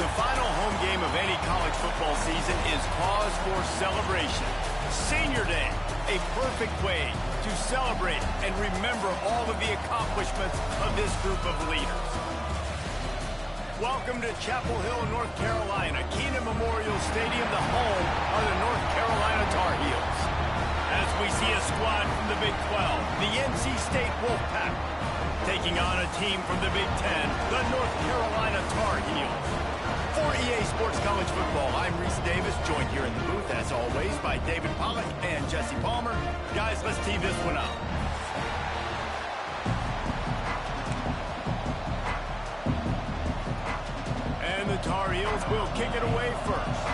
The final home game of any college football season is cause for celebration. Senior Day, a perfect way to celebrate and remember all of the accomplishments of this group of leaders. Welcome to Chapel Hill, North Carolina, Keenan Memorial Stadium, the home of the North Carolina Tar Heels. As we see a squad from the Big 12, the NC State Wolfpack, taking on a team from the Big 10, the North Carolina Tar Heels. For EA Sports College Football, I'm Reese Davis, joined here in the booth, as always, by David Pollack and Jesse Palmer. Guys, let's tee this one up. And the Tar Heels will kick it away first.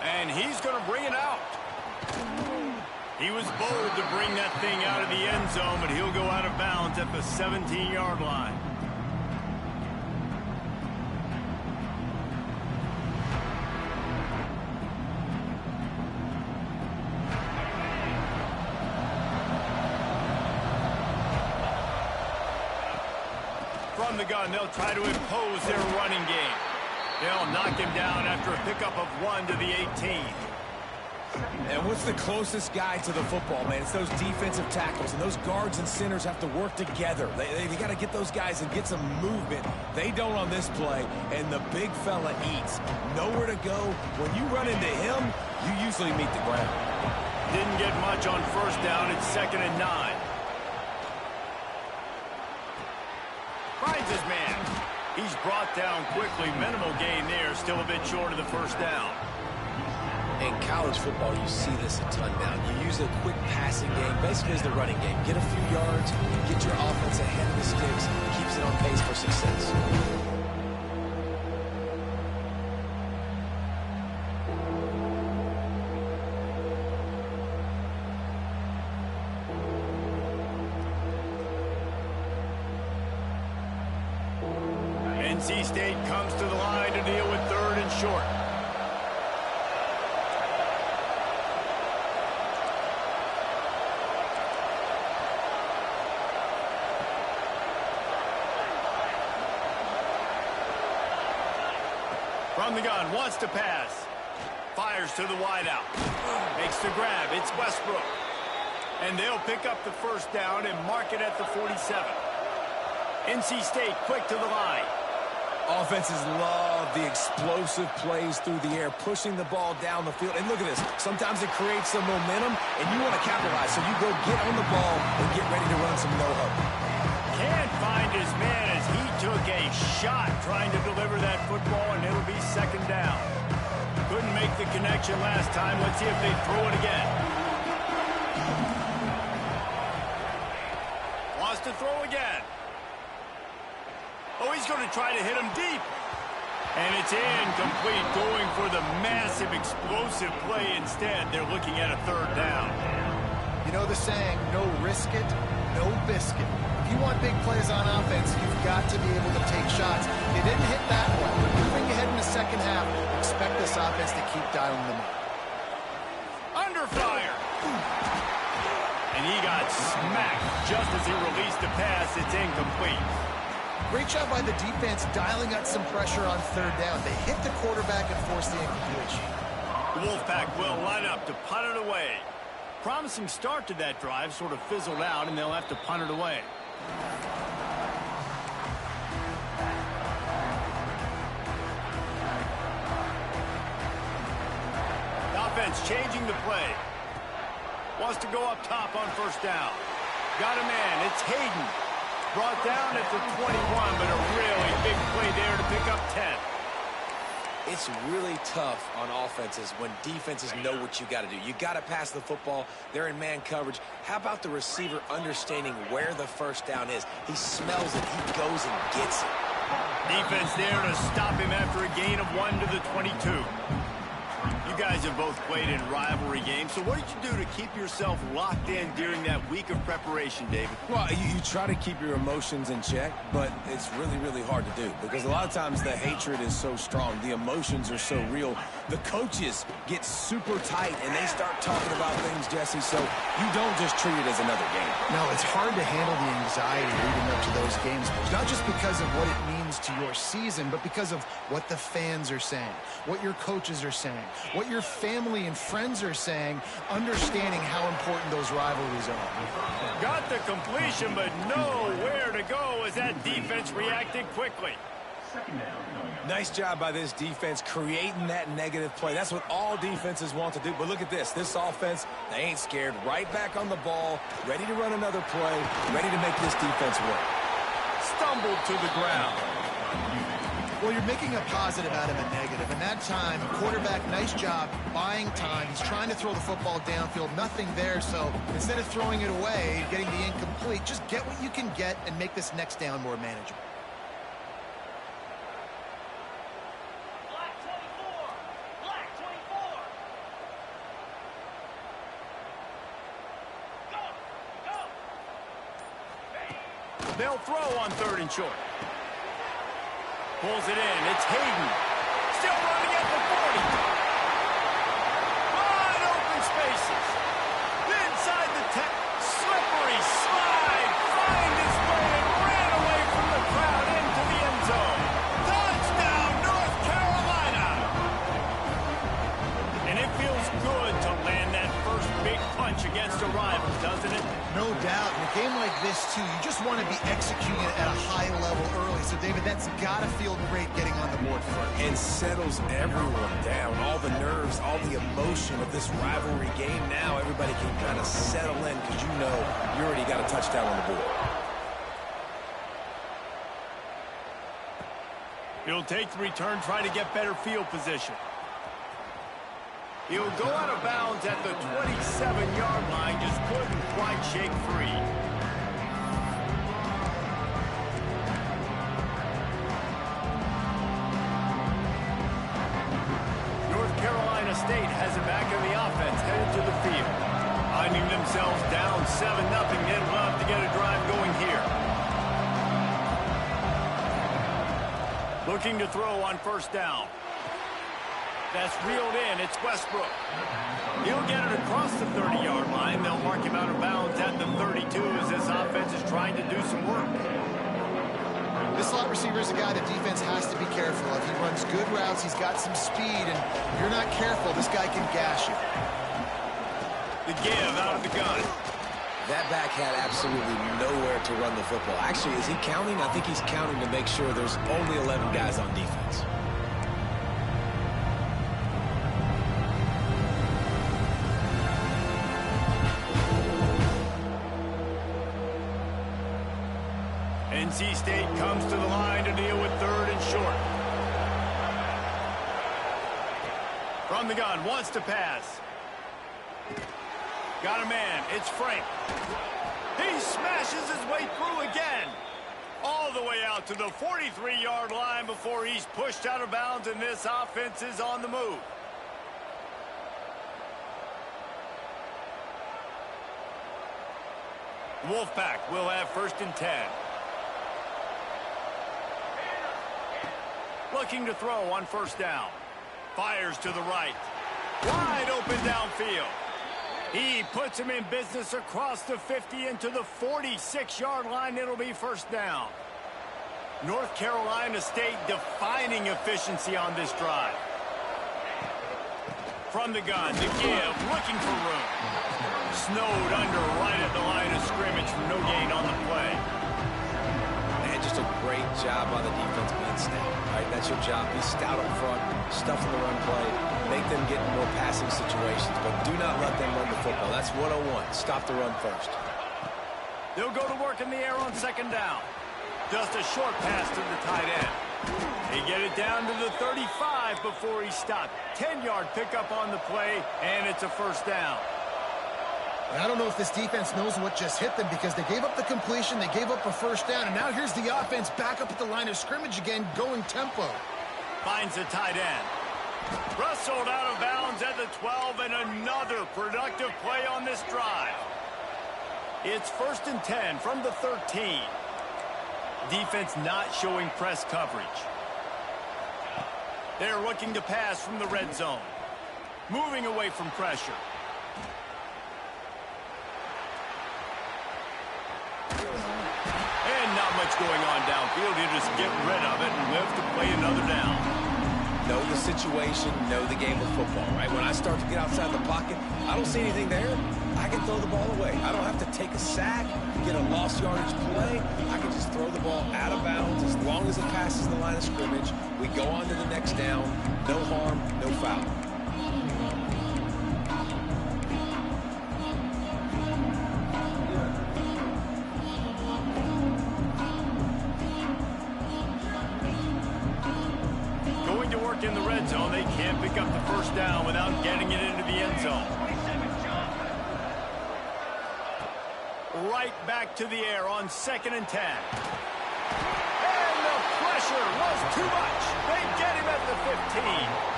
And he's going to bring it out. He was bold to bring that thing out of the end zone, but he'll go out of bounds at the 17-yard line. From the gun, they'll try to impose their running game. They'll knock him down after a pickup of 1 to the 18. And what's the closest guy to the football, man? It's those defensive tackles, and those guards and centers have to work together. They got to get those guys and get some movement. They don't on this play, and the big fella eats. Nowhere to go. When you run into him, you usually meet the ground. Didn't get much on first down. It's 2nd and 9. Finds his man. He's brought down quickly. Minimal gain there. Still a bit short of the first down. In college football, you see this a ton now. You use a quick passing game, basically as the running game. Get a few yards, get your offense ahead of the sticks, keeps it on pace for success. NC State comes to the line to deal with 3rd and short. From the gun, wants to pass. Fires to the wideout. Makes the grab. It's Westbrook. And they'll pick up the first down and mark it at the 47. NC State quick to the line. Offenses love the explosive plays through the air, pushing the ball down the field. And look at this. Sometimes it creates some momentum, and you want to capitalize. So you go get on the ball and get ready to run some no-huddle. Can't find his man as he took a shot trying to deliver that football, and it'll be 2nd down. Couldn't make the connection last time. Let's see if they throw it again. Wants to throw again. Oh, he's going to try to hit him deep. And it's incomplete, going for the massive explosive play instead. They're looking at a 3rd down. You know the saying, no risk it, no biscuit. If you want big plays on offense, you've got to be able to take shots. They didn't hit that one. Moving ahead in the second half, expect this offense to keep dialing them up. Under fire. And he got smacked just as he released the pass. It's incomplete. Great job by the defense dialing out some pressure on 3rd down. They hit the quarterback and forced the incompletion. The Wolfpack will line up to punt it away. Promising start to that drive, sort of fizzled out, and they'll have to punt it away. The offense changing the play. Wants to go up top on first down. Got a man. It's Hayden. Brought down at the 21, but a really big play there to pick up 10. It's really tough on offenses when defenses know what you got to do. You got to pass the football. They're in man coverage. How about the receiver understanding where the first down is? He smells it. He goes and gets it. Defense there to stop him after a gain of 1 to the 22. You guys guys have both played in rivalry games, so what did you do to keep yourself locked in during that week of preparation, David? Well, you try to keep your emotions in check, but it's really, really hard to do because a lot of times the hatred is so strong. The emotions are so real. The coaches get super tight, and they start talking about things, Jesse, so you don't just treat it as another game. No, it's hard to handle the anxiety leading up to those games, not just because of what it means to your season, but because of what the fans are saying, what your coaches are saying, what your family and friends are saying, understanding how important those rivalries are. Got the completion, but nowhere to go as that defense reacted quickly. Nice job by this defense creating that negative play. That's what all defenses want to do. But look at this. This offense, they ain't scared. Right back on the ball, ready to run another play, ready to make this defense work. Stumbled to the ground. Well, you're making a positive out of a negative. And that time, quarterback, nice job buying time. He's trying to throw the football downfield. Nothing there. So instead of throwing it away, getting the incomplete, just get what you can get and make this next down more manageable. They'll throw on 3rd and short. Pulls it in. It's Hayden. Still running at the 40. Wide open spaces. Inside the 10. Slippery slide. Find his way and ran away from the crowd into the end zone. Touchdown, North Carolina. And it feels good to land that first big punch against a rival, doesn't it? No doubt. In a game like this, too, you just want to be executing it at a high level early. So, David, that's got to feel great getting on the board first. And settles everyone down. All the nerves, all the emotion of this rivalry game. Now everybody can kind of settle in because you know you already got a touchdown on the board. He'll take the return, try to get better field position. He'll go out of bounds at the 27-yard line, just couldn't quite shake free. North Carolina State has it back in the offense, headed to the field. Finding themselves down 7-0, they'd love to get a drive going here. Looking to throw on 1st down. That's reeled in. It's Westbrook. He'll get it across the 30-yard line. They'll mark him out of bounds at the 32 as this offense is trying to do some work. This slot receiver is a guy the defense has to be careful of. He runs good routes. He's got some speed, and if you're not careful, this guy can gash you. The give out of the gun. That back had absolutely nowhere to run the football. Actually, is he counting? I think he's counting to make sure there's only 11 guys on defense. NC State comes to the line to deal with 3rd and short. From the gun, wants to pass. Got a man, it's Frank. He smashes his way through again. All the way out to the 43-yard line before he's pushed out of bounds, and this offense is on the move. Wolfpack will have 1st and 10. Looking to throw on 1st down. Fires to the right. Wide open downfield. He puts him in business across the 50 into the 46-yard line. It'll be 1st down. North Carolina State defining efficiency on this drive. From the gun, the give, looking for room. Snowed under right at the line of scrimmage from no gain on the play. And just a great job by the defense being stout. Right, that's your job. Be stout up front, stuff in the run play, make them get in more passing situations, but do not let them run the football. That's 101. Stop the run first. They'll go to work in the air on 2nd down. Just a short pass to the tight end. They get it down to the 35 before he stopped. 10-yard pickup on the play, and it's a 1st down. I don't know if this defense knows what just hit them because they gave up the completion, they gave up a 1st down, and now here's the offense back up at the line of scrimmage again, going tempo. Finds the tight end. Russ Wrestled out of bounds at the 12, and another productive play on this drive. It's 1st and 10 from the 13. Defense not showing press coverage. They're looking to pass from the red zone. Moving away from pressure. And not much going on downfield. You just get rid of it and live to play another down. Know the situation, know the game of football, right? When I start to get outside the pocket, I don't see anything there. I can throw the ball away. I don't have to take a sack, get a lost yardage play. I can just throw the ball out of bounds as long as it passes the line of scrimmage. We go on to the next down. No harm, no foul. In the red zone, they can't pick up the first down without getting it into the end zone. Right back to the air on 2nd and 10. And the pressure was too much. They get him at the 15.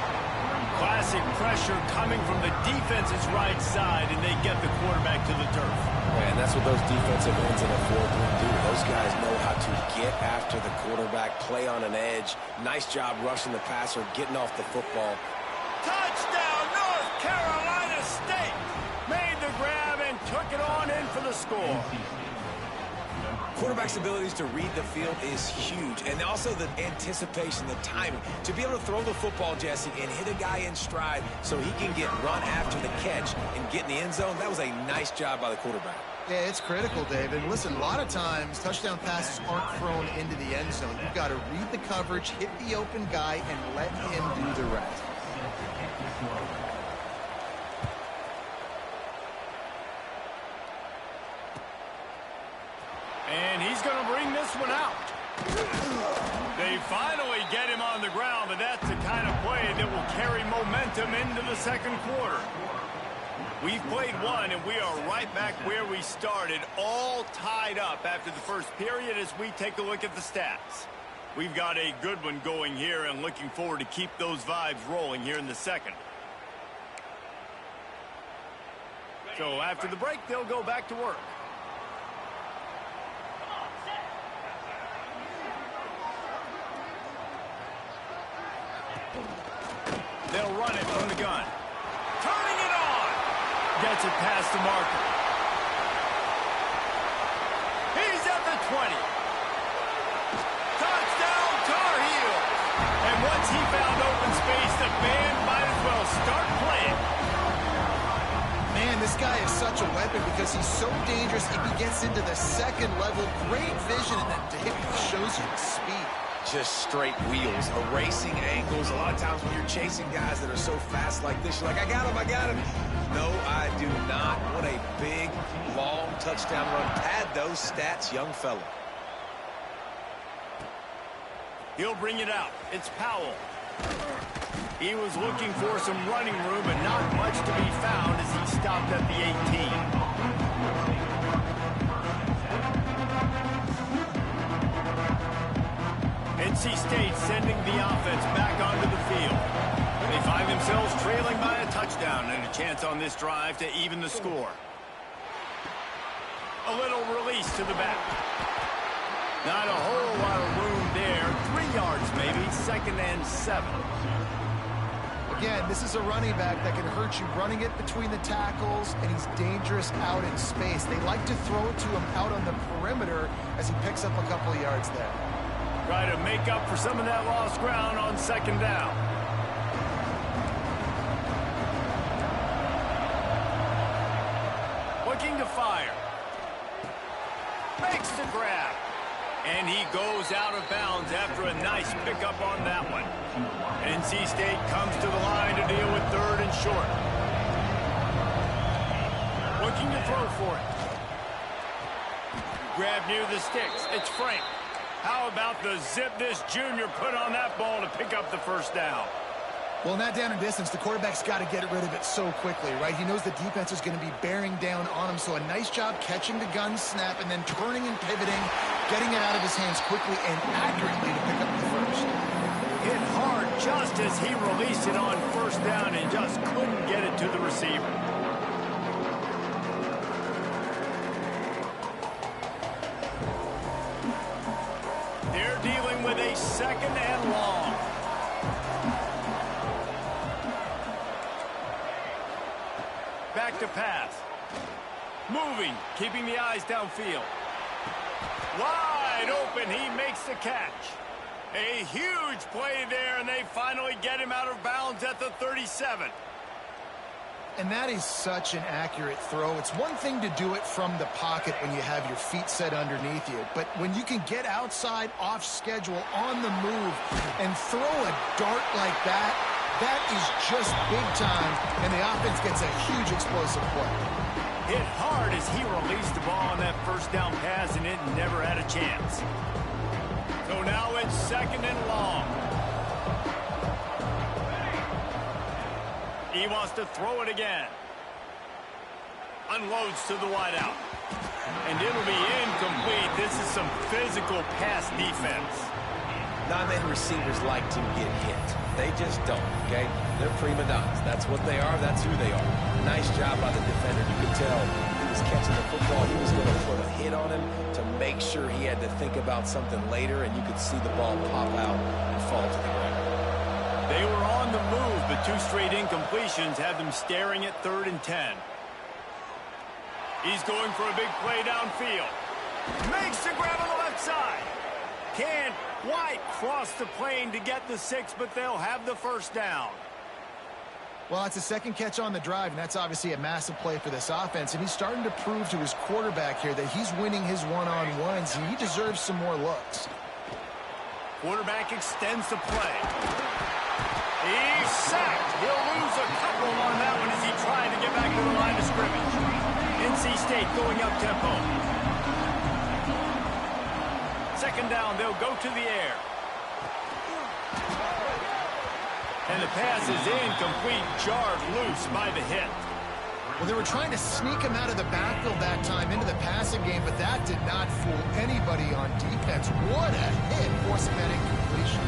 Classic pressure coming from the defense's right side, and they get the quarterback to the turf. And that's what those defensive ends in a 4-3 do. Those guys know how to get after the quarterback, play on an edge. Nice job rushing the passer, getting off the football. Touchdown, North Carolina State! Made the grab and took it on in for the score. Quarterback's abilities to read the field is huge. And also the anticipation, the timing. To be able to throw the football, Jesse, and hit a guy in stride so he can get run after the catch and get in the end zone, that was a nice job by the quarterback. Yeah, it's critical, David. Listen, a lot of times touchdown passes aren't thrown into the end zone. You've got to read the coverage, hit the open guy, and let him do the rest. And he's going to bring this one out. They finally get him on the ground, but that's the kind of play that will carry momentum into the second quarter. We've played one, and we are right back where we started, all tied up after the first period as we take a look at the stats. We've got a good one going here and looking forward to keep those vibes rolling here in the second. So after the break, they'll go back to work. They'll run it from the gun. Turning it on. Gets it past the marker. He's at the 20. Touchdown, Tar Heels. And once he found open space, the band might as well start playing. Man, this guy is such a weapon because he's so dangerous. If he gets into the second level, great vision, and then shows you the speed. Just straight wheels, erasing angles. A lot of times when you're chasing guys that are so fast like this, you're like, I got him, I got him. No, I do not. What a big, long touchdown run. Pad those stats, young fella. He'll bring it out. It's Powell. He was looking for some running room, but not much to be found as he stopped at the 18. NC State sending the offense back onto the field. They find themselves trailing by a touchdown and a chance on this drive to even the score. A little release to the back. Not a whole lot of room there. 3 yards maybe, 2nd and 7. Again, this is a running back that can hurt you running it between the tackles, and he's dangerous out in space. They like to throw it to him out on the perimeter as he picks up a couple of yards there. Try to make up for some of that lost ground on 2nd down. Looking to fire. Makes the grab. And he goes out of bounds after a nice pickup on that one. NC State comes to the line to deal with 3rd and short. Looking to throw for it. Grab near the sticks. It's Frank. How about the zip this junior put on that ball to pick up the first down? Well, in that down and distance, the quarterback's got to get rid of it so quickly, right? He knows the defense is going to be bearing down on him, so a nice job catching the gun snap and then turning and pivoting, getting it out of his hands quickly and accurately to pick up the first. Hit hard just as he released it on 1st first down and just couldn't get it to the receiver. They're dealing with a second and long. Back to pass. Moving, keeping the eyes downfield. Wide open, he makes the catch. A huge play there, and they finally get him out of bounds at the 37. And that is such an accurate throw. It's one thing to do it from the pocket when you have your feet set underneath you, but when you can get outside, off schedule, on the move, and throw a dart like that, that is just big time, and the offense gets a huge explosive play. Hit hard as he released the ball on that first down pass, and it never had a chance. So now it's second and long. He wants to throw it again. Unloads to the wideout. And it'll be incomplete. This is some physical pass defense. Non-man receivers like to get hit. They just don't, okay? They're prima donnas. That's what they are. That's who they are. Nice job by the defender. You could tell he was catching the football. He was going to put a hit on him to make sure he had to think about something later, and you could see the ball pop out and fall to the ground. They were on the move, but two straight incompletions had them staring at 3rd and 10. He's going for a big play downfield. Makes the grab on the left side. Can't quite cross the plane to get the 6, but they'll have the first down. Well, it's a second catch on the drive, and that's obviously a massive play for this offense, and he's starting to prove to his quarterback here that he's winning his one-on-ones, and he deserves some more looks. Quarterback extends the play. He's sacked. He'll lose a couple on that one as he tried to get back to the line of scrimmage. NC State going up tempo. Second down, they'll go to the air. And the pass is incomplete, jarred loose by the hit. Well, they were trying to sneak him out of the backfield that time into the passing game, but that did not fool anybody on defense. What a hit, forcing that incompletion.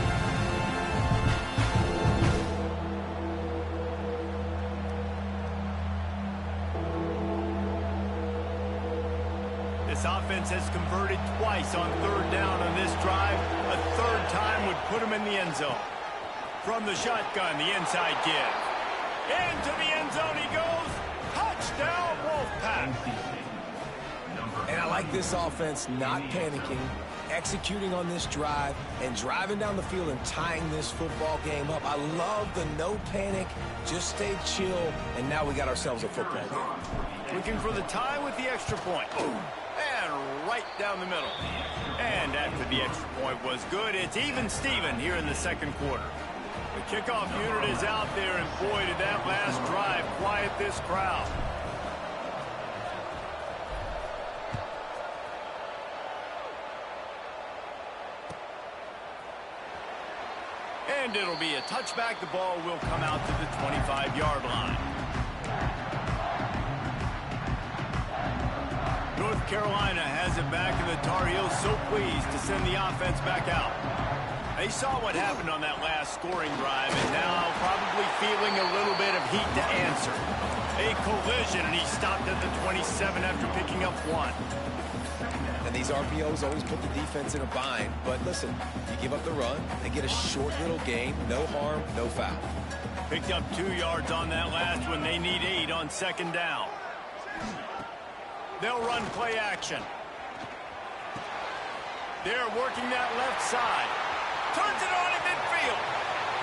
This offense has converted twice on 3rd down on this drive. A 3rd time would put him in the end zone. From the shotgun, the inside give. Into the end zone he goes. Touchdown, Wolfpack. And I like this offense not panicking, executing on this drive, and driving down the field and tying this football game up. I love the no panic, just stay chill, and now we got ourselves a football game. Looking for the tie with the extra point. And right down the middle. And after the extra point was good, it's even Steven here in the second quarter. The kickoff unit is out there, and boy, did that last drive quiet this crowd. And it'll be a touchback. The ball will come out to the 25-yard line. North Carolina has it back, and the Tar Heels so pleased to send the offense back out. They saw what happened on that last scoring drive, and now probably feeling a little bit of heat to answer. A collision, and he stopped at the 27 after picking up 1. And these RPOs always put the defense in a bind. But listen, you give up the run, they get a short little gain, no harm, no foul. Picked up 2 yards on that last one. They need 8 on second down. They'll run play action. They're working that left side. Turns it on in midfield.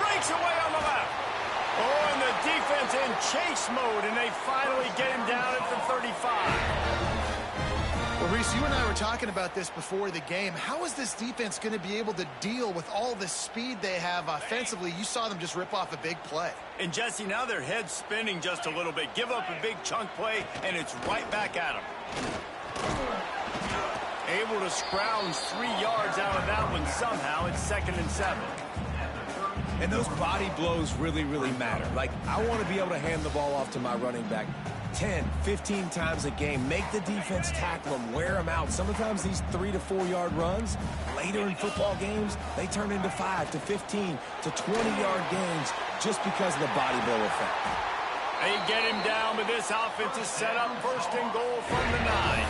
Breaks away on the left. Oh, and the defense in chase mode, and they finally get him down at the 35. Well, Reese, you and I were talking about this before the game. How is this defense going to be able to deal with all the speed they have offensively? You saw them just rip off a big play. And, Jesse, now their head's spinning just a little bit. Give up a big chunk play, and it's right back at them. Able to scrounge 3 yards out of that one somehow. It's 2nd and 7. And those body blows really, really matter. Like, I want to be able to hand the ball off to my running back 10, 15 times a game. Make the defense tackle them, wear them out. Sometimes these 3 to 4 yard runs, later in football games, they turn into 5 to 15 to 20-yard games just because of the body blow effect. They get him down, but this offense is set up first and goal from the 9.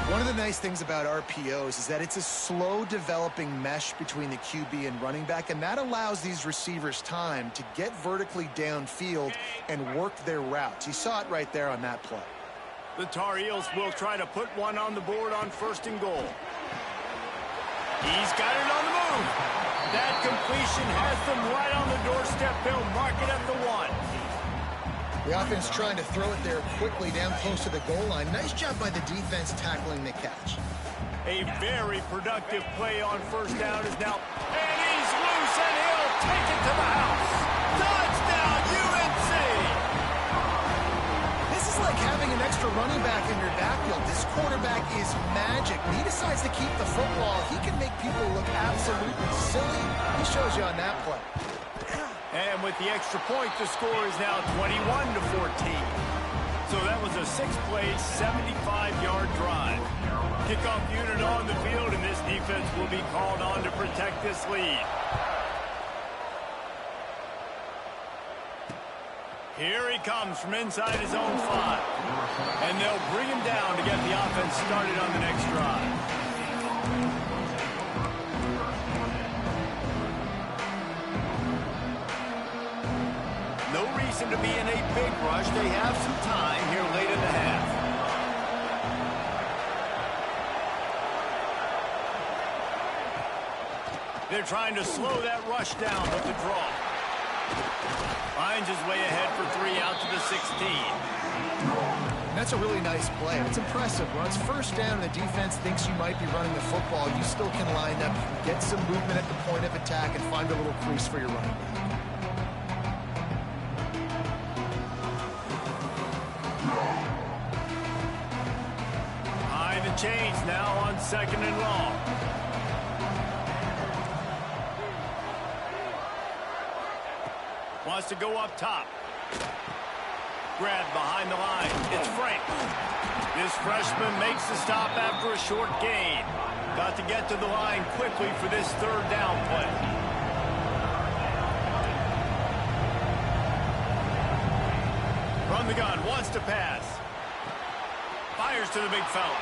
One of the nice things about RPOs is that it's a slow developing mesh between the QB and running back, and that allows these receivers time to get vertically downfield and work their routes. You saw it right there on that play. The Tar Heels will try to put one on the board on first and goal. He's got it on the move. That completion has them right on the doorstep. They'll mark it at the 1. The offense trying to throw it there quickly down close to the goal line. Nice job by the defense tackling the catch. A very productive play on first down is now, and he's loose, and he'll take it to the house. Touchdown, UNC! This is like having an extra running back in your backfield. This quarterback is magic. When he decides to keep the football, he can make people look absolutely silly. He shows you on that play. And with the extra point, the score is now 21 to 14. So that was a 6-play, 75-yard drive. Kickoff unit on the field, and this defense will be called on to protect this lead. Here he comes from inside his own 5. And they'll bring him down to get the offense started on the next drive. No reason to be in a big rush. They have some time here late in the half. They're trying to slow that rush down with the draw. Finds his way ahead for 3 out to the 16. That's a really nice play. It's impressive. When it's first down and the defense thinks you might be running the football, you still can line up, get some movement at the point of attack, and find a little crease for your running back. Change now on 2nd and long. Wants to go up top. Grabbed behind the line. It's Frank. This freshman makes the stop after a short gain. Got to get to the line quickly for this 3rd down play. From the gun, wants to pass. Fires to the big fella.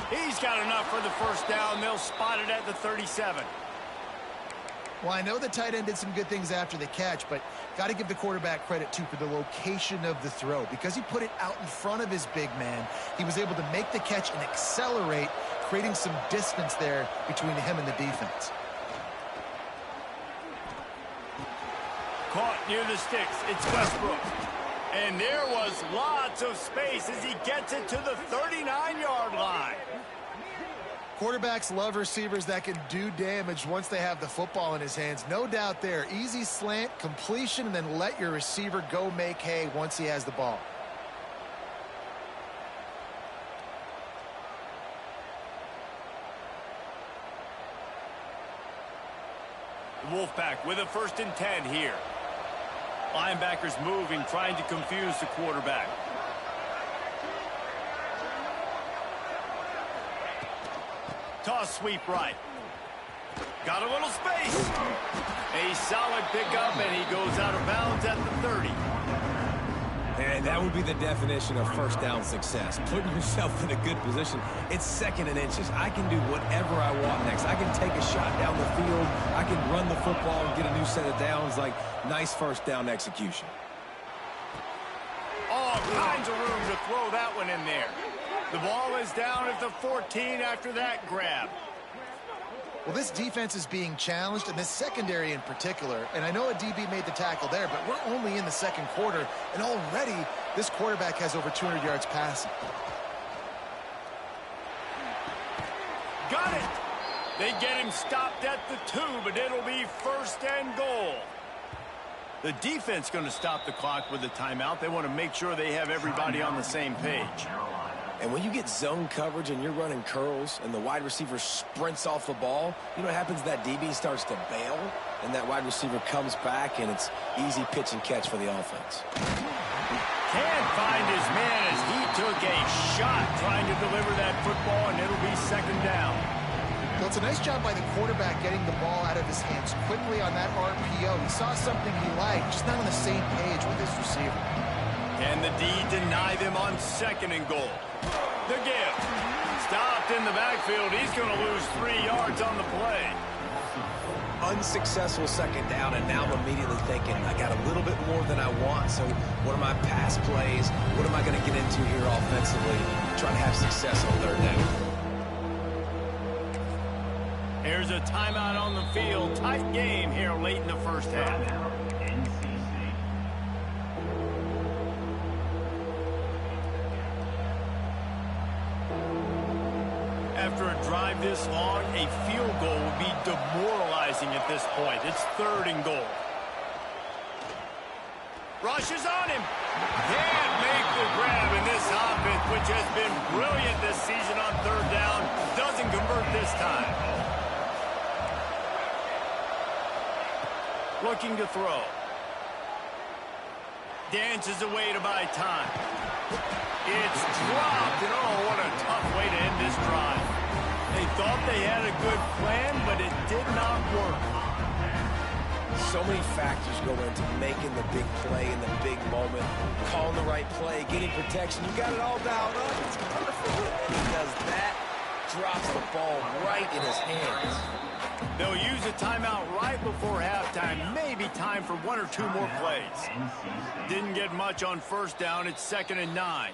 He's got enough for the first down. They'll spot it at the 37. Well, I know the tight end did some good things after the catch, but got to give the quarterback credit, too, for the location of the throw. Because he put it out in front of his big man, he was able to make the catch and accelerate, creating some distance there between him and the defense. Caught near the sticks. It's Westbrook. And there was lots of space as he gets it to the 39-yard line. Quarterbacks love receivers that can do damage once they have the football in his hands. No doubt there. Easy slant, completion, and then let your receiver go make hay once he has the ball. The Wolfpack with a 1st and 10 here. Linebackers moving, trying to confuse the quarterback. Toss sweep right. Got a little space. A solid pickup, and he goes out of bounds at the 30. And that would be the definition of first down success. Putting yourself in a good position. It's 2nd and inches. I can do whatever I want next. I can take a shot down the field. I can run the football and get a new set of downs. Like, nice first down execution. All kinds of room to throw that one in there. The ball is down at the 14 after that grab. Well, this defense is being challenged, and this secondary in particular. And I know a DB made the tackle there, but we're only in the 2nd quarter, and already this quarterback has over 200 yards passing. Got it. They get him stopped at the 2, but it'll be 1st and goal. The defense going to stop the clock with a timeout. They want to make sure they have everybody on the same page. And when you get zone coverage and you're running curls and the wide receiver sprints off the ball, you know what happens? That DB starts to bail, and that wide receiver comes back, and it's easy pitch and catch for the offense. Can't find his man as he took a shot trying to deliver that football, and it'll be second down. Well, it's a nice job by the quarterback getting the ball out of his hands quickly on that RPO. He saw something he liked, just not on the same page with his receiver. And the D deny them on second and goal. The give. Stopped in the backfield. He's going to lose 3 yards on the play. Unsuccessful second down, and now I'm immediately thinking, I got a little bit more than I want, so what are my pass plays? What am I going to get into here offensively? Trying to have success on third down. Here's a timeout on the field. Tight game here late in the first half. After a drive this long, a field goal would be demoralizing at this point. It's third and goal. Rushes on him. Can't make the grab in this offense, which has been brilliant this season on third down. Doesn't convert this time. Looking to throw. Dances away to buy time. It's dropped, and oh, what a tough way to end this drive. They thought they had a good plan, but it did not work. So many factors go into making the big play in the big moment, calling the right play, getting protection. You got it all dialed up. It's perfect. And he does that, drops the ball right in his hands. They'll use a timeout right before halftime. Maybe time for 1 or 2 more plays. Didn't get much on first down. It's 2nd and 9.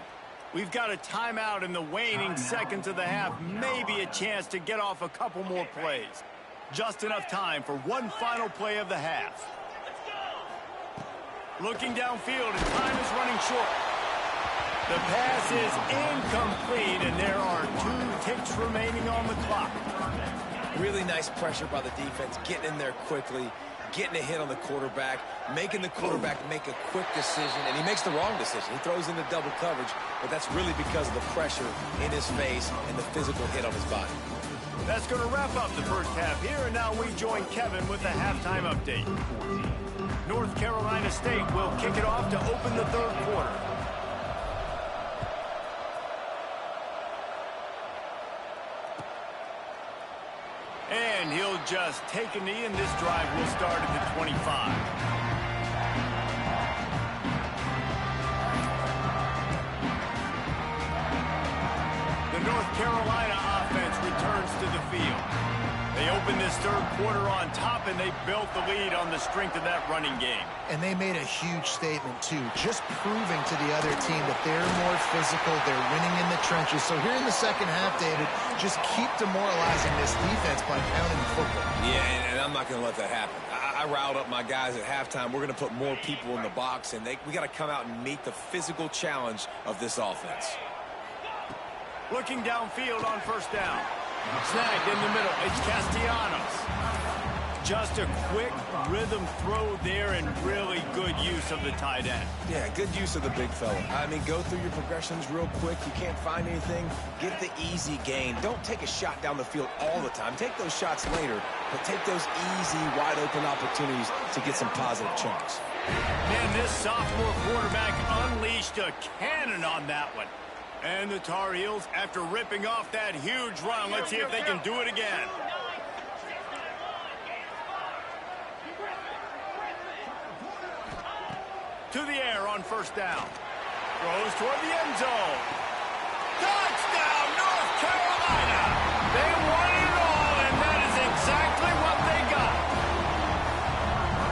We've got a timeout in the waning seconds of the half. Maybe a chance to get off a couple more plays. Just enough time for one final play of the half. Looking downfield, and time is running short. The pass is incomplete, and there are 2 ticks remaining on the clock. Really nice pressure by the defense, getting in there quickly, getting a hit on the quarterback, making the quarterback make a quick decision, and he makes the wrong decision. He throws into double coverage, but that's really because of the pressure in his face and the physical hit on his body. That's going to wrap up the first half here, and now we join Kevin with the halftime update. North Carolina State will kick it off to open the third quarter. And he'll just take a knee, and this drive will start at the 25. The North Carolina offense returns to the field. They open this third quarter on top, and they built the lead on the strength of that running game. And they made a huge statement, too, just proving to the other team that they're more physical, they're winning in the trenches. So here in the second half, David, just keep demoralizing this defense by pounding the football. Yeah, and I'm not going to let that happen. I riled up my guys at halftime. We're going to put more people in the box, and we got to come out and meet the physical challenge of this offense. Looking downfield on first down. Snagged in the middle. It's Castellanos. Just a quick rhythm throw there, and really good use of the tight end. Yeah, good use of the big fella. I mean, go through your progressions real quick. You can't find anything, get the easy gain. Don't take a shot down the field all the time. Take those shots later, but take those easy, wide-open opportunities to get some positive chunks. Man, this sophomore quarterback unleashed a cannon on that one. And the Tar Heels, after ripping off that huge run, let's see if they can do it again. To the air on first down. Throws toward the end zone. Touchdown, North Carolina! They won it all, and that is exactly what they got.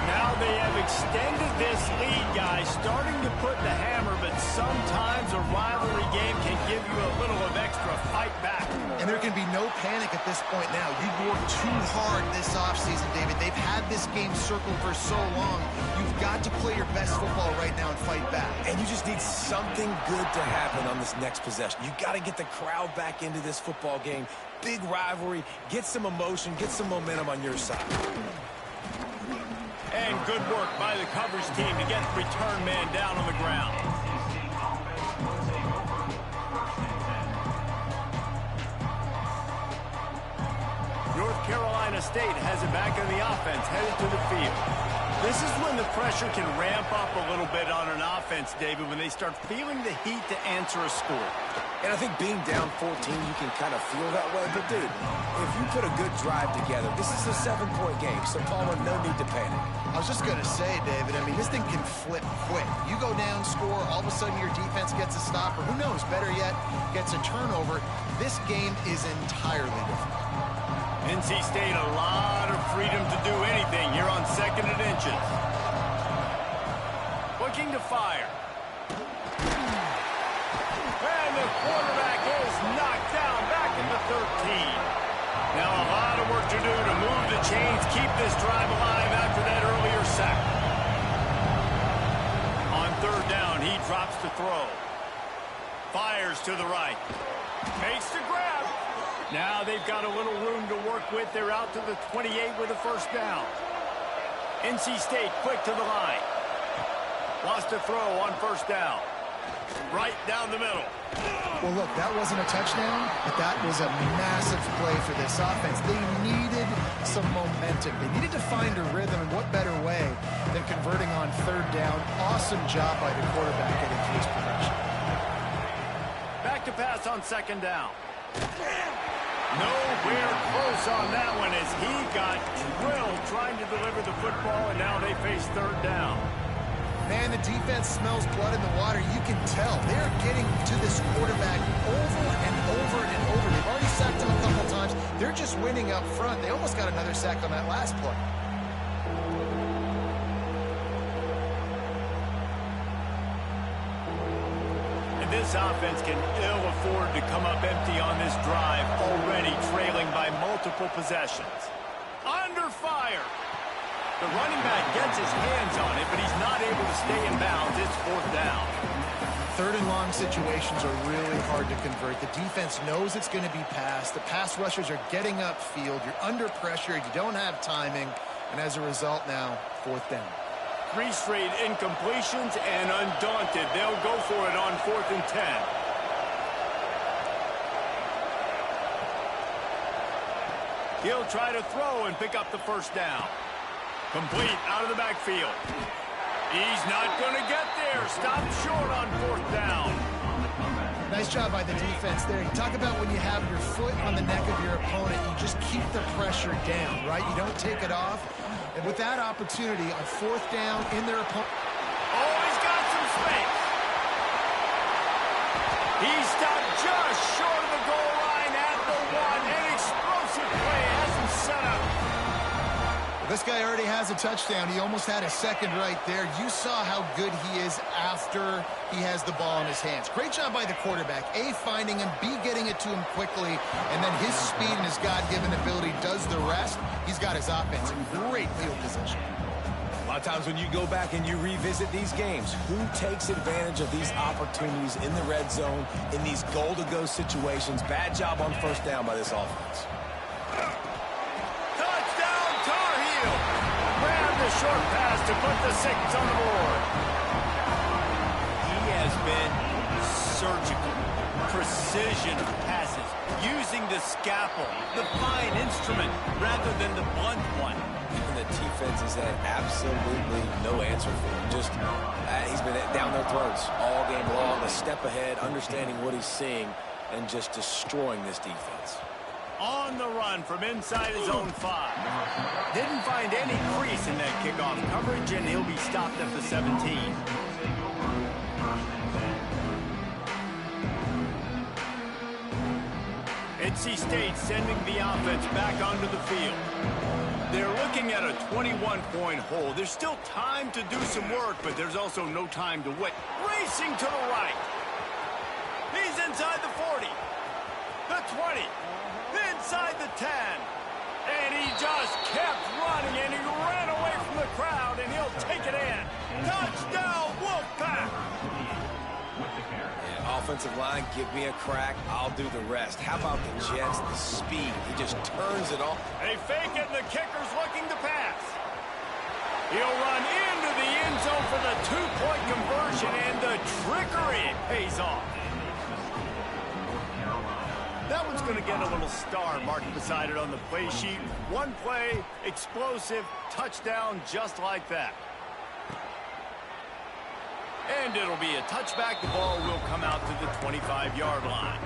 Now they have extended this lead, guys, starting to put the hammer, but sometimes a rivalry game can give you a little of extra fight back. And there can be no panic at this point now. You've worked too hard this offseason, David. They've had this game circled for so long. You've got to play your best football right now and fight back. And you just need something good to happen on this next possession. You got to get the crowd back into this football game. Big rivalry. Get some emotion. Get some momentum on your side. And good work by the coverage team to get the return man down on the ground. Carolina State has it back in the offense, headed to the field. This is when the pressure can ramp up a little bit on an offense, David, when they start feeling the heat to answer a score. And I think being down 14, you can kind of feel that way. But, dude, if you put a good drive together, this is a 7-point game. So, Palmer, no need to panic. I was just going to say, David, I mean, this thing can flip quick. You go down, score, all of a sudden your defense gets a stop, or who knows, better yet, gets a turnover. This game is entirely different. NC State, a lot of freedom to do anything here on 2nd and inches. Looking to fire. And the quarterback is knocked down back at the 13. Now a lot of work to do to move the chains, keep this drive alive after that earlier sack. On 3rd down, he drops to throw. Fires to the right. Makes the grab. Now they've got a little room to work with. They're out to the 28 with a 1st down. NC State quick to the line. Lost a throw on 1st down. Right down the middle. Well, look, that wasn't a touchdown, but that was a massive play for this offense. They needed some momentum. They needed to find a rhythm, and what better way than converting on 3rd down. Awesome job by the quarterback getting through his progression. Back to pass on 2nd down. Nowhere close on that one as he got drilled trying to deliver the football, and now they face 3rd down. Man, the defense smells blood in the water. You can tell. They're getting to this quarterback over and over and over. They've already sacked him a couple times. They're just winning up front. They almost got another sack on that last play. This offense can ill afford to come up empty on this drive, already trailing by multiple possessions. Under fire. The running back gets his hands on it, but he's not able to stay in bounds. It's 4th down. 3rd and long situations are really hard to convert. The defense knows it's going to be passed. The pass rushers are getting upfield. You're under pressure. You don't have timing. And as a result now, 4th down. 3 straight incompletions, and undaunted, they'll go for it on 4th and 10. He'll try to throw and pick up the 1st down. Complete out of the backfield. He's not going to get there. Stopped short on 4th down. Nice job by the defense there. You talk about when you have your foot on the neck of your opponent, you just keep the pressure down, right? You don't take it off. And with that opportunity on 4th down in their opponent. Oh, he's got some space. He stopped just short of the goal line at the 1. An explosive play has him set up. This guy already has a touchdown. He almost had a 2nd right there. You saw how good he is after he has the ball in his hands. Great job by the quarterback. A, finding him. B, getting it to him quickly. And then his speed and his God-given ability does the rest. He's got his offense in great field position. A lot of times when you go back and you revisit these games, who takes advantage of these opportunities in the red zone, in these goal-to-go situations? Bad job on 1st down by this offense. A short pass to put the 6 on the board. He has been surgical. Precision passes, using the scalpel, the fine instrument, rather than the blunt one. And the defense has had absolutely no answer for him. Just, he's been down their throats all game long, a step ahead, understanding what he's seeing, and just destroying this defense. On the run from inside his own 5. Didn't find any crease in that kickoff coverage, and he'll be stopped at the 17. NC State sending the offense back onto the field. They're looking at a 21-point hole. There's still time to do some work, but there's also no time to wait. Racing to the right. He's inside the 40. The 20. Inside the 10. And he just kept running, and he ran away from the crowd, and he'll take it in. Touchdown, Wolfpack! Yeah, offensive line, give me a crack. I'll do the rest. How about the Jets, the speed? He just turns it on. They fake it, and the kicker's looking to pass. He'll run into the end zone for the 2-point conversion, and the trickery pays off. That one's going to get a little star marked beside it on the play sheet. One play, explosive, touchdown, just like that. And it'll be a touchback. The ball will come out to the 25-yard line.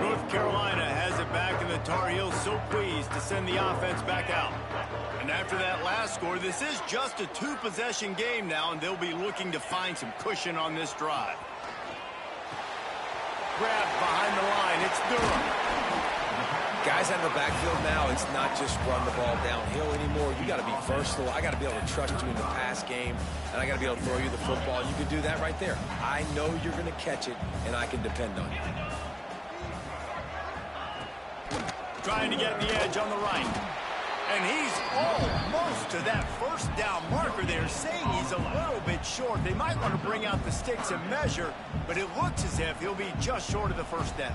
North Carolina has it back, and the Tar Heels so pleased to send the offense back out. And after that last score, this is just a two-possession game now, and they'll be looking to find some cushion on this drive. Grabbed behind the line. It's Durham. Guys out of the backfield now, it's not just run the ball downhill anymore. You got to be versatile. I got to be able to trust you in the pass game, and I got to be able to throw you the football. You can do that right there. I know you're going to catch it, and I can depend on you. Trying to get the edge on the right. And he's almost to that first down marker. They're saying he's a little bit short. They might want to bring out the sticks and measure, but it looks as if he'll be just short of the first down.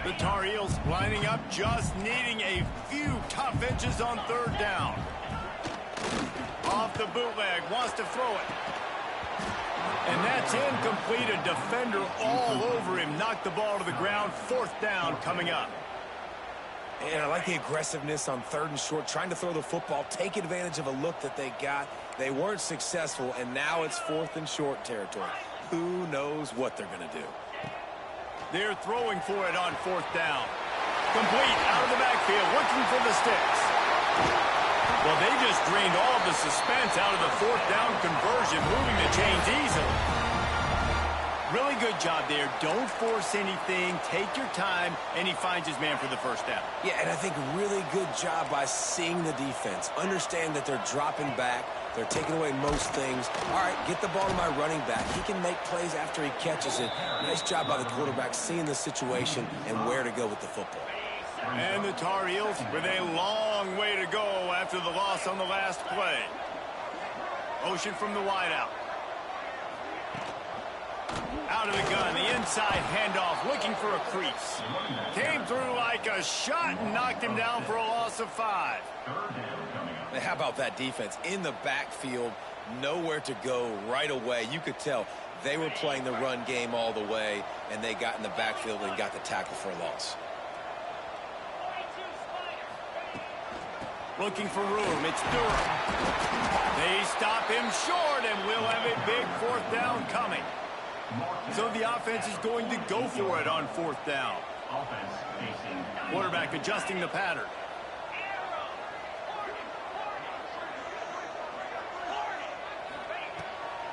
The Tar Heels lining up, just needing a few tough inches on third down. Off the bootleg, wants to throw it. And that's incomplete. A defender all over him. Knocked the ball to the ground. Fourth down coming up. And I like the aggressiveness on third and short, trying to throw the football, take advantage of a look that they got. They weren't successful, and now it's fourth and short territory. Who knows what they're going to do? They're throwing for it on fourth down. Complete out of the backfield, looking for the sticks. Well, they just drained all of the suspense out of the fourth down conversion, moving the chains easily. Really good job there. Don't force anything. Take your time, and he finds his man for the first down. Yeah, and I think really good job by seeing the defense. Understand that they're dropping back. They're taking away most things. All right, get the ball to my running back. He can make plays after he catches it. Nice job by the quarterback seeing the situation and where to go with the football. And the Tar Heels with a long way to go after the loss on the last play. Motion from the wideout. Out of the gun, the inside handoff, looking for a crease. Came through like a shot and knocked him down for a loss of 5. How about that defense? In the backfield, nowhere to go right away. You could tell they were playing the run game all the way, and they got in the backfield and got the tackle for a loss. Looking for room, it's Durham. They stop him short, and we'll have a big fourth down coming. So the offense is going to go for it on fourth down. Quarterback adjusting the pattern.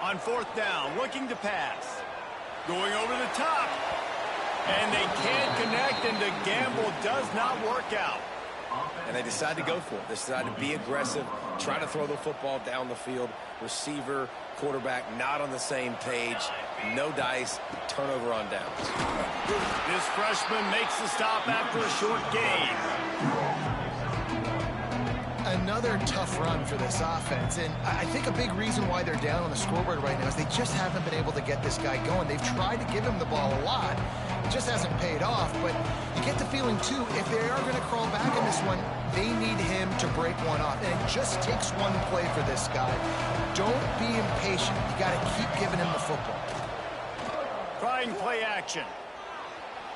On fourth down, looking to pass. Going over the top. And they can't connect, and the gamble does not work out. And they decide to go for it. They decide to be aggressive, try to throw the football down the field. Receiver, quarterback, not on the same page. No dice, turnover on downs. This freshman makes the stop after a short gain. Another tough run for this offense, and I think a big reason why they're down on the scoreboard right now is they just haven't been able to get this guy going. They've tried to give him the ball a lot. It just hasn't paid off, but you get the feeling, too, if they are going to crawl back in this one, they need him to break one off, and it just takes one play for this guy. Don't be impatient. You got to keep giving him the football. Trying play action.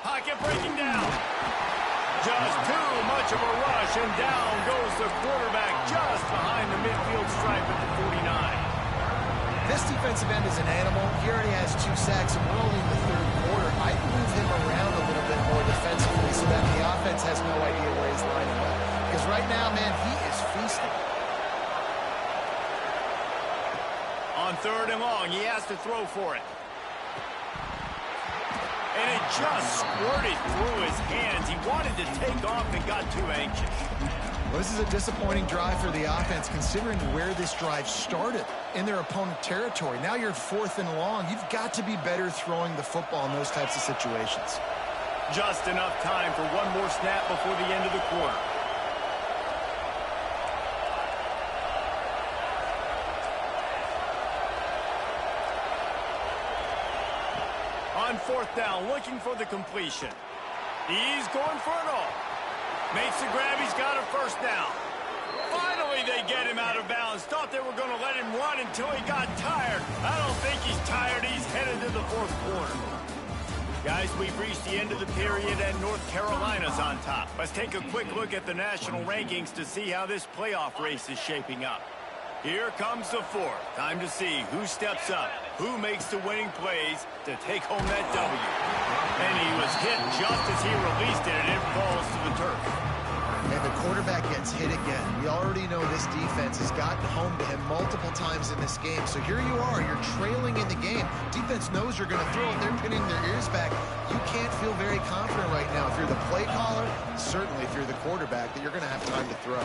Pocket breaking down. Just too much of a rush, and down goes the quarterback just behind the midfield stripe at the 49. This defensive end is an animal. He already has 2 sacks, and we're only in the third quarter. I'd move him around a little bit more defensively so that the offense has no idea where he's lining up. Because right now, man, he is feasting. On third and long, he has to throw for it. And it just squirted through his hands. He wanted to take off and got too anxious. Well, this is a disappointing drive for the offense, considering where this drive started in their opponent territory. Now you're fourth and long. You've got to be better throwing the football in those types of situations. Just enough time for one more snap before the end of the quarter. On fourth down, looking for the completion. He's going for it all. Makes the grab. He's got a first down. Finally, they get him out of bounds. Thought they were going to let him run until he got tired. I don't think he's tired. He's headed to the fourth quarter. Guys, we've reached the end of the period, and North Carolina's on top. Let's take a quick look at the national rankings to see how this playoff race is shaping up. Here comes the fourth. Time to see who steps up, who makes the winning plays to take home that W. And he was hit just as he released it, and it falls to the turf. And the quarterback gets hit again. We already know this defense has gotten home to him multiple times in this game. So here you are, you're trailing in the game. Defense knows you're going to throw it. They're pinning their ears back. You can't feel very confident right now. If you're the play caller, certainly if you're the quarterback, that you're going to have time to throw.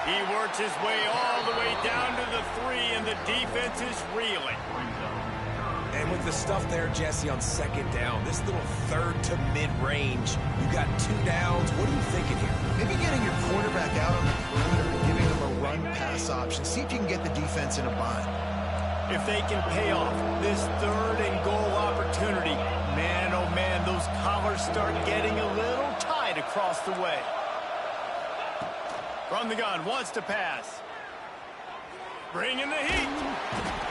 He works his way all the way down to the 3, and the defense is reeling. And with the stuff there, Jesse, on second down, this little third to mid-range, you got 2 downs. What are you thinking here? Maybe getting your quarterback out on the perimeter and giving them a run-pass option. See if you can get the defense in a bind. If they can pay off this third and goal opportunity, man, oh man, those collars start getting a little tight across the way. From the gun, wants to pass. Bringing the heat.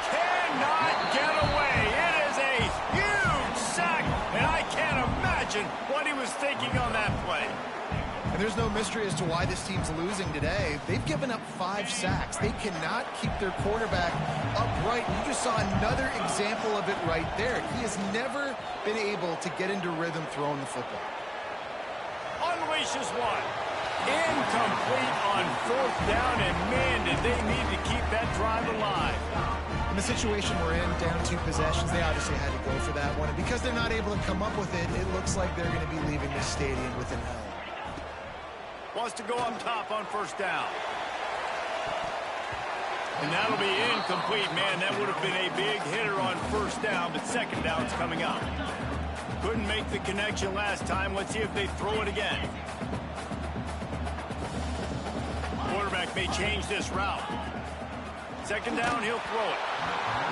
Cannot get away. It is a huge sack, and I can't imagine what he was thinking on that play. And there's no mystery as to why this team's losing today. They've given up 5 sacks. They cannot keep their quarterback upright. You just saw another example of it right there. He has never been able to get into rhythm throwing the football. Unleashes one. Incomplete on fourth down, and man, did they need to keep that drive alive. In the situation we're in, down 2 possessions, they obviously had to go for that one. And because they're not able to come up with it, it looks like they're going to be leaving this stadium with an L. Wants to go up top on first down. And that'll be incomplete. Man, that would have been a big hitter on first down, but second down's coming up. Couldn't make the connection last time. Let's see if they throw it again. Quarterback may change this route. Second down, he'll throw it.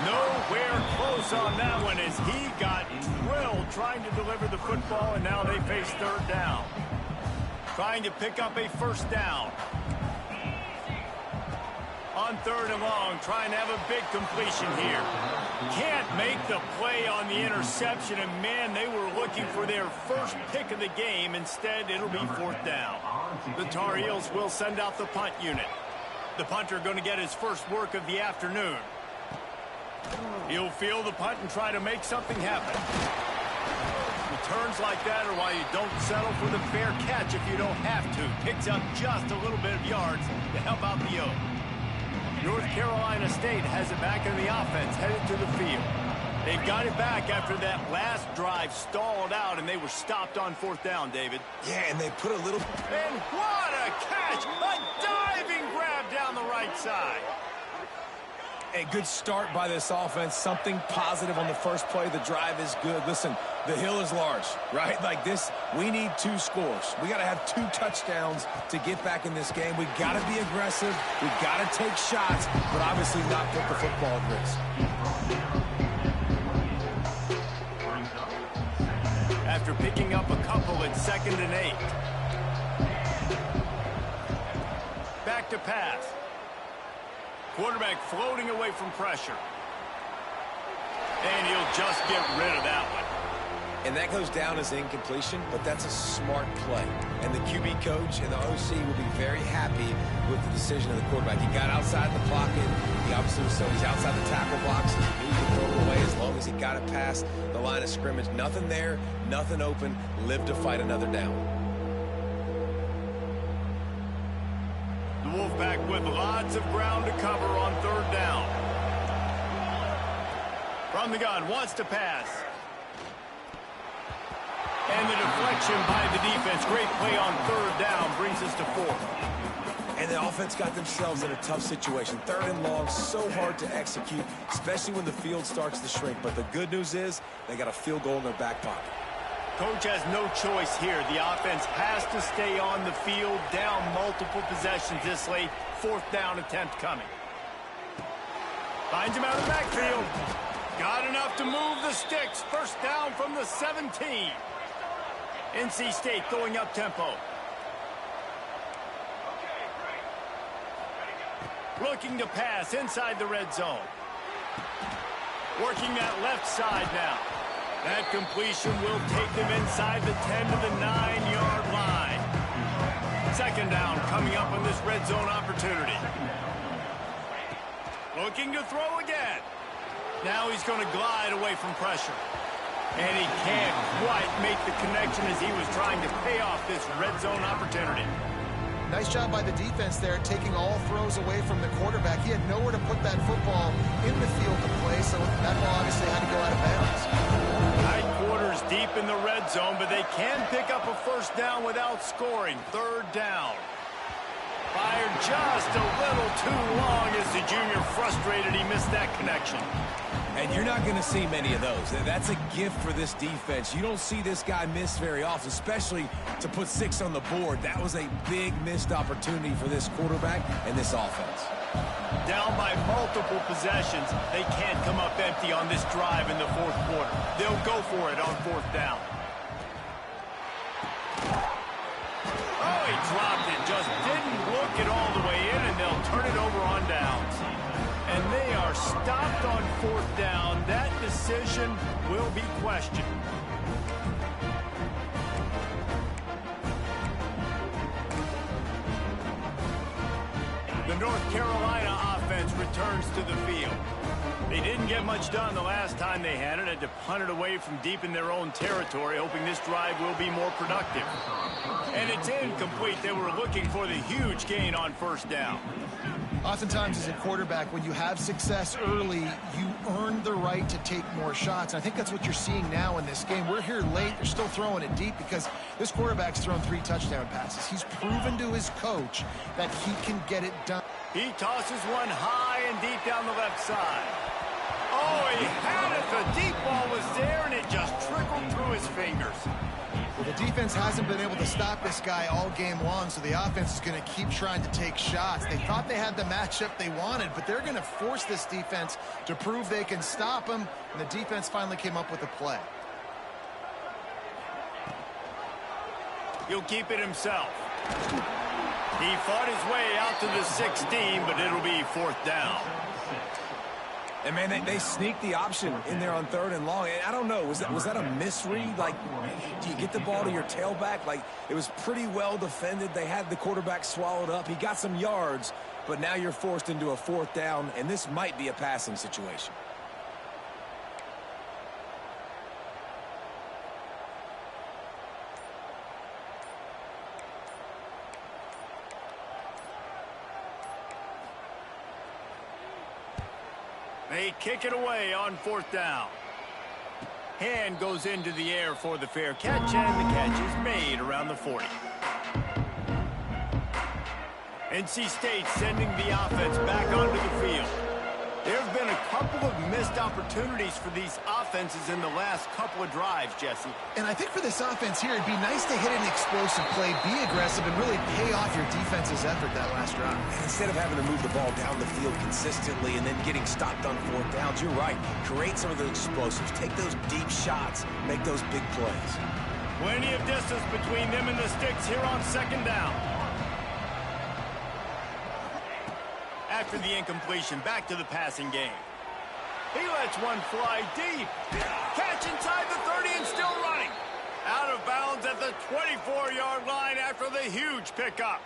Nowhere close on that one as he got drilled trying to deliver the football, and now they face third down. Trying to pick up a first down. On third and long, trying to have a big completion here. Can't make the play on the interception, and man, they were looking for their first pick of the game. Instead, it'll be fourth down. The Tar Heels will send out the punt unit. The punter going to get his first work of the afternoon. He'll field the punt and try to make something happen. Returns like that are why you don't settle for the fair catch if you don't have to. Picks up just a little bit of yards to help out the Oak. North Carolina State has it back in the offense, headed to the field. They've got it back after that last drive stalled out, and they were stopped on fourth down, David. Yeah, and they put a little... And what a catch! A diving grab down the right side. A good start by this offense. Something positive on the first play. The drive is good. Listen, the hill is large, right? Like this, we need 2 scores. We got to have 2 touchdowns to get back in this game. We got to be aggressive. We got to take shots, but obviously not put the football at risk. After picking up a couple at 2nd and 8. Back to pass. Quarterback floating away from pressure. And he'll just get rid of that one. And that goes down as incompletion, but that's a smart play. And the QB coach and the OC will be very happy with the decision of the quarterback. He got outside the pocket. He obviously was so he's outside the tackle box. He knew he could throw it away as long as he got it past the line of scrimmage. Nothing there, nothing open. Live to fight another down. The Wolfpack with lots of ground to cover on third down. From the gun, wants to pass. And the deflection by the defense. Great play on third down brings us to fourth. And the offense got themselves in a tough situation. Third and long, so hard to execute, especially when the field starts to shrink. But the good news is they got a field goal in their back pocket. Coach has no choice here. The offense has to stay on the field, down multiple possessions this late. Fourth down attempt coming. Finds him out of the backfield. Got enough to move the sticks. First down from the 17. NC State going up tempo. Looking to pass inside the red zone. Working that left side now. That completion will take them inside the 10 to the 9-yard line. Second down coming up on this red zone opportunity. Looking to throw again. Now he's going to glide away from pressure. And he can't quite make the connection as he was trying to pay off this red zone opportunity. Nice job by the defense there, taking all throws away from the quarterback. He had nowhere to put that football in the field to play, so that ball obviously had to go out of bounds. Tight quarters deep in the red zone, but they can pick up a first down without scoring. Third down. Fired just a little too long as the junior frustrated he missed that connection. And you're not going to see many of those. That's a gift for this defense. You don't see this guy miss very often, especially to put 6 on the board. That was a big missed opportunity for this quarterback and this offense. Down by multiple possessions, they can't come up empty on this drive in the fourth quarter. They'll go for it on fourth down. Oh, he dropped it. Just didn't look it all the way in, and they'll turn it over on downs. And they are stopped on fourth down. That decision will be questioned. The North Carolina offense returns to the field. They didn't get much done the last time they had it. Had to punt it away from deep in their own territory, hoping this drive will be more productive. And it's incomplete. They were looking for the huge gain on first down. Oftentimes as a quarterback, when you have success early, you earn the right to take more shots. And I think that's what you're seeing now in this game. We're here late. They're still throwing it deep because this quarterback's thrown 3 touchdown passes. He's proven to his coach that he can get it done. He tosses one high and deep down the left side. Oh, he had it. The deep ball was there, and it just trickled through his fingers. Well, the defense hasn't been able to stop this guy all game long, so the offense is going to keep trying to take shots. They thought they had the matchup they wanted, but they're going to force this defense to prove they can stop him, and the defense finally came up with a play. He'll keep it himself. He fought his way out to the 16, but it'll be fourth down. And, man, they sneaked the option in there on 3rd and long. And I don't know, was that a misread? Like, do you get the ball to your tailback? Like, it was pretty well defended. They had the quarterback swallowed up. He got some yards, but now you're forced into a fourth down, and this might be a passing situation. They kick it away on fourth down. Hand goes into the air for the fair catch, and the catch is made around the 40. NC State sending the offense back onto the field. There have been a couple of missed opportunities for these offenses in the last couple of drives, Jesse. And I think for this offense here, it'd be nice to hit an explosive play, be aggressive, and really pay off your defense's effort that last drive. And instead of having to move the ball down the field consistently and then getting stopped on 4th downs, you're right. Create some of those explosives. Take those deep shots. Make those big plays. Plenty of distance between them and the sticks here on second down. After the incompletion, back to the passing game. He lets one fly deep. Catch inside the 30 and still running. Out of bounds at the 24-yard line after the huge pickup.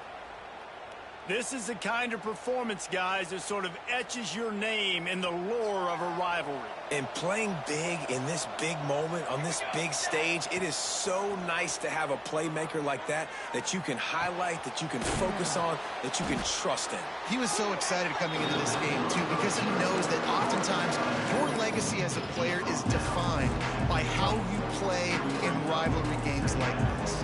This is the kind of performance, guys, that sort of etches your name in the lore of a rivalry. And playing big in this big moment, on this big stage, it is so nice to have a playmaker like that you can highlight, that you can focus on, that you can trust in. He was so excited coming into this game, too, because he knows that oftentimes your legacy as a player is defined by how you play in rivalry games like this.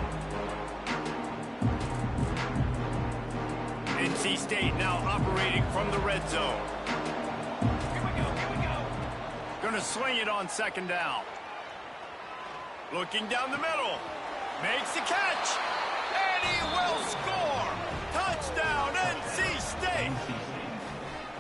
NC State now operating from the red zone. Here we go. Gonna swing it on second down. Looking down the middle. Makes the catch. And he will score. Touchdown, NC State.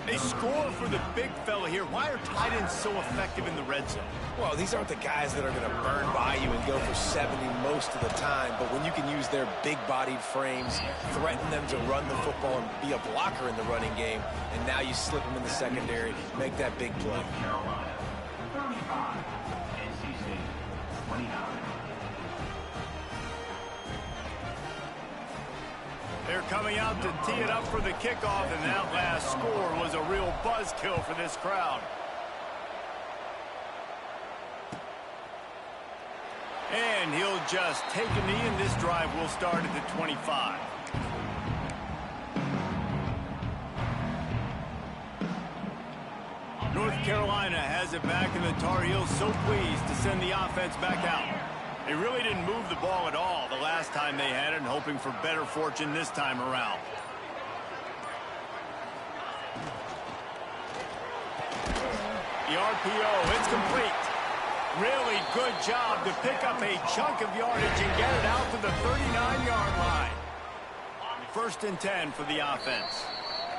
They score for the big fella here. Why are tight ends so effective in the red zone? Well, these aren't the guys that are going to burn by you and go for 70 most of the time, but when you can use their big-bodied frames, threaten them to run the football and be a blocker in the running game, and now you slip them in the secondary, make that big play. They're coming out to tee it up for the kickoff, and that last score was a real buzzkill for this crowd. And he'll just take a knee, and this drive will start at the 25. North Carolina has it back, and the Tar Heels so pleased to send the offense back out. They really didn't move the ball at all the last time they had it, and hoping for better fortune this time around. The RPO, it's complete. Really good job to pick up a chunk of yardage and get it out to the 39-yard line. 1st and 10 for the offense.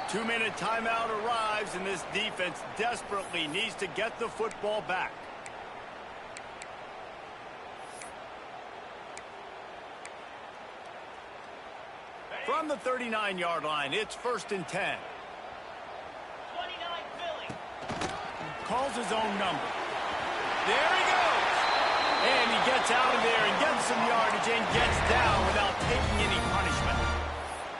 2-minute timeout arrives, and this defense desperately needs to get the football back. From the 39-yard line, it's 1st and 10. 29 Philly. Calls his own number. There he goes. And he gets out of there and gets some yardage and gets down without taking any punishment.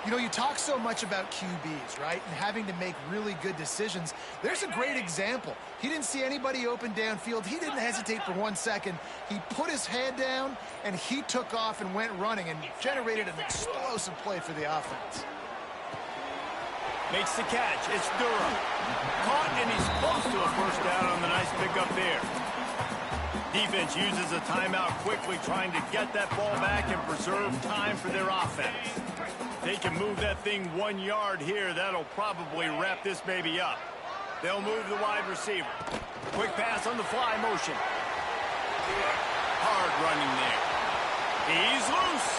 You know, you talk so much about QBs, right? And having to make really good decisions. There's a great example. He didn't see anybody open downfield. He didn't hesitate for 1 second. He put his head down, and he took off and went running and generated an explosive play for the offense. Makes the catch. It's Durham. Caught, and he's close to a first down on the nice pickup there. Defense uses a timeout quickly, trying to get that ball back and preserve time for their offense. They can move that thing 1 yard here. That'll probably wrap this baby up. They'll move the wide receiver. Quick pass on the fly motion. Hard running there. He's loose.